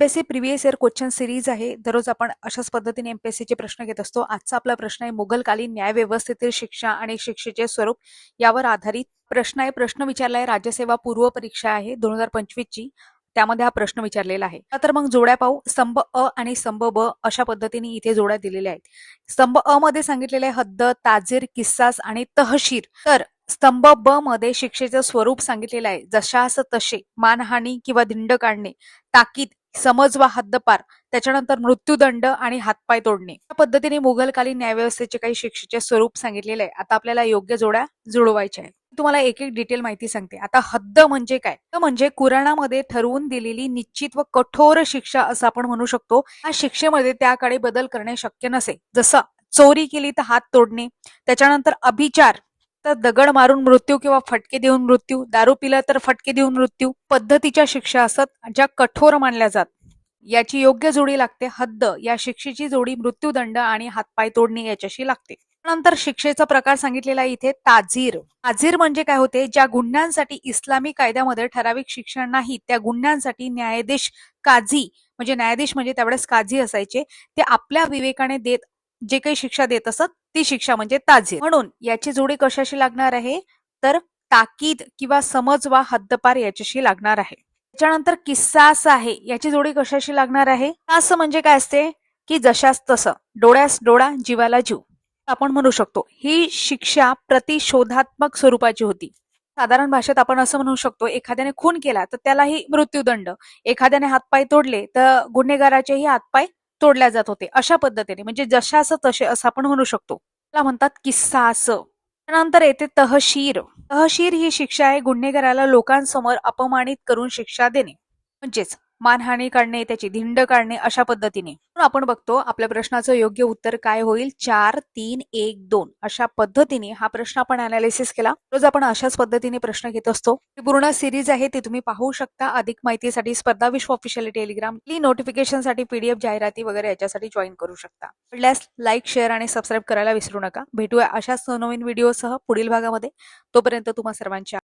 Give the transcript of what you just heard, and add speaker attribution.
Speaker 1: MPSC previous year question series आहे. दररोज आपण अशाच पद्धतीने एमपीएससीचे प्रश्न घेत असतो. आजचा आपला प्रश्न आहे मुघलकालीन न्यायव्यवस्थेतील शिक्षा आणि शिक्षेचे स्वरूप यावर आधारित प्रश्न आहे. प्रश्न विचारलाय राज्यसेवा पूर्व परीक्षा आहे 2025 ची. त्यामध्ये हा प्रश्न विचारलेला आहे. तर मग जोड्या पाहू. स्तंभ अ आणि स्तंभ ब अशा पद्धतीने इथे जोड्या दिलेल्या आहेत. स्तंभ अ मध्ये सांगितलेले आहे हद्द, ताजीर, किस्सास आणि तहशीर. तर स्तंभ ब मध्ये शिक्षेचं स्वरूप सांगितलेलं आहे जशास तसे, मानहानी किंवा धिंड काढणे, ताकीद, समज वा हद्दपार, त्याच्यानंतर मृत्यूदंड आणि हातपाय तोडणे. या पद्धतीने मुघलकालीन न्यायव्यवस्थेचे काही शिक्षेचे स्वरूप सांगितलेले आहे. आता आपल्याला योग्य जोड्या जुळवायच्या आहे. तुम्हाला एक एक डिटेल माहिती सांगते. आता हद्द म्हणजे काय? म्हणजे कुराणामध्ये ठरवून दिलेली निश्चित व कठोर शिक्षा असं आपण म्हणू शकतो. या शिक्षेमध्ये त्याकडे बदल करणे शक्य नसे. जसं चोरी केली तर हात तोडणे, त्याच्यानंतर अभिचार तर दगड मारून मृत्यू किंवा फटके देऊन मृत्यू, दारू पिला तर फटके देऊन मृत्यू पद्धतीच्या शिक्षा असत ज्या कठोर मानल्या जात. याची योग्य जोडी लागते हद्द. या शिक्षेची जोडी मृत्यूदंड आणि हातपाय तोडणे याच्याशी लागते. नंतर शिक्षेचा प्रकार सांगितलेला आहे इथे ताजीर. ताजीर म्हणजे काय होते? ज्या गुन्ह्यांसाठी इस्लामी कायद्यामध्ये ठराविक शिक्षा नाही त्या गुन्ह्यांसाठी न्यायाधीश काझी म्हणजे न्यायाधीश म्हणजे त्यावेळेस काझी असायचे, ते आपल्या विवेकाने देत जे काही शिक्षा देत असत ती शिक्षा म्हणजे ताजीर. म्हणून याची जोडी कशाशी लागणार आहे? तर ताकीद किंवा समज वा हद्दपार याच्याशी लागणार आहे. त्याच्यानंतर किस्सास आहे. याची जोडी कशाशी लागणार आहे? किस्सास म्हणजे काय असते की जशास तसं, डोळ्यास डोळा, जीवाला जीव आपण म्हणू शकतो. ही शिक्षा प्रतिशोधात्मक स्वरूपाची होती. साधारण भाषेत आपण असं म्हणू शकतो, एखाद्याने खून केला तर त्यालाही मृत्यूदंड, एखाद्याने हातपाय तोडले तर गुन्हेगाराचेही हातपाय तोडल्या जात होते. अशा पद्धतीने म्हणजे जशास तसे असं आपण म्हणू शकतो. त्याला म्हणतात किस्सास. त्यानंतर येते तहशीर. तहशीर ही शिक्षा आहे गुन्हेगाराला लोकांसमोर अपमानित करून शिक्षा देणे, म्हणजेच मानहानी करणे, त्याची धिंड काढणे अशा पद्धतीने. आपण बघतो आपल्या प्रश्नाचं योग्य उत्तर काय होईल. 4, 3, 1, 2 अशा पद्धतीने हा प्रश्न आपण अनालिसिस केला. रोज आपण अशाच पद्धतीने प्रश्न घेत असतो. ही पूर्ण सिरीज आहे ती तुम्ही पाहू शकता. अधिक माहितीसाठी स्पर्धा विश्व ऑफिशियल टेलिग्राम नोटिफिकेशनसाठी पीडीएफ जाहिराती वगैरे याच्यासाठी जॉईन करू शकता. आवडल्यास लाईक, शेअर आणि सबस्क्राईब करायला विसरू नका. भेटूया अशाच नवनवीन व्हिडिओसह पुढील भागामध्ये. तोपर्यंत तुम्हा सर्वांच्या